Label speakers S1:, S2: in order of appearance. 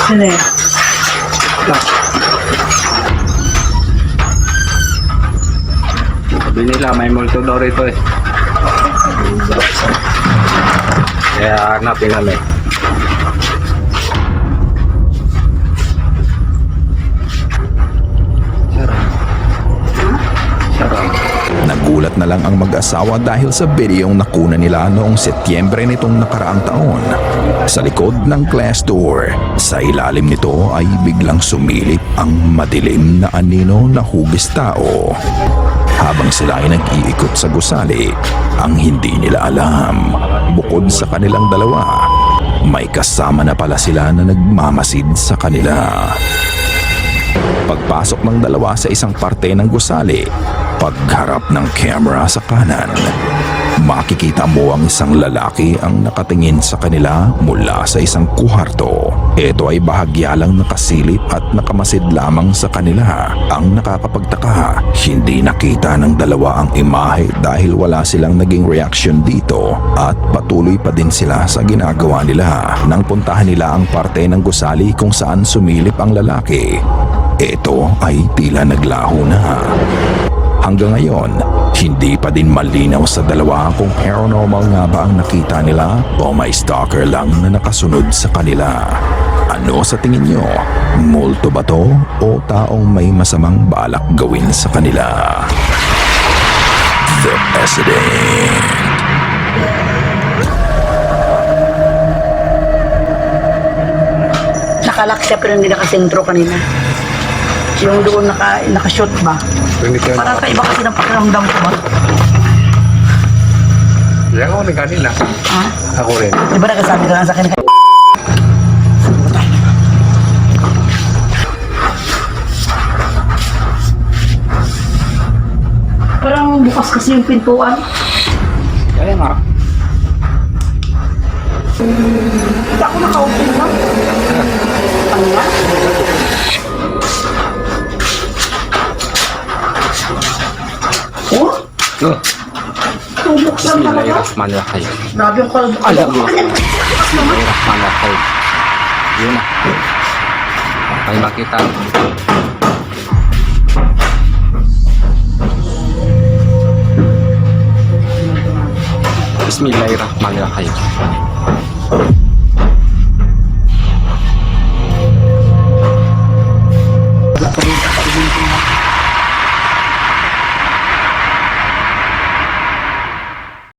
S1: Ano yan?
S2: Sabi nila may multo daw rito eh. Kaya hanapin namin.
S3: Nagulat na lang ang mag-asawa dahil sa videong nakuna nila noong Setyembre nitong nakaraang taon. Sa likod ng class door, sa ilalim nito ay biglang sumilip ang madilim na anino na hugis tao. Habang sila ay nag-iikot sa gusali, ang hindi nila alam, bukod sa kanilang dalawa, may kasama na pala sila na nagmamasid sa kanila. Pagpasok ng dalawa sa isang parte ng gusali, pagharap ng camera sa kanan, makikita mo ang isang lalaki ang nakatingin sa kanila mula sa isang kuharto. Ito ay bahagya lang nakasilip at nakamasid lamang sa kanila. Ang nakakapagtaka, hindi nakita ng dalawa ang imahe dahil wala silang naging reaction dito at patuloy pa din sila sa ginagawa nila. Nang puntahan nila ang parte ng gusali kung saan sumilip ang lalaki, ito ay tila naglaho na. Hanggang ngayon, hindi pa din malinaw sa dalawa kung paranormal nga ba ang nakita nila o may stalker lang na nakasunod sa kanila. Ano sa tingin nyo? Multo ba to o taong may masamang balak gawin sa kanila? The President.
S1: Nakalak siya pero hindi nakasentro kanina. Yung doon nakashoot ba? Parang kaiba kasi ng pakiramdam ko ba?
S2: Yan ako rin kanina.
S1: Ha?
S2: Ako rin.
S1: Di ba nagsasabi ka nga sa akin? Parang bukas kasi yung pintuan.
S2: Kaya nga.
S1: Hindi ako naka-open lang. Ano nga? Oh?
S2: Oh.
S1: Bubuksan talaga?
S2: Bismillahirrahmanirrahim.
S1: Grabe yung kalbo.
S2: Alam mo. Bismillahirrahmanirrahim. Yun na. Ay makita. Bismillahirrahmanirrahim.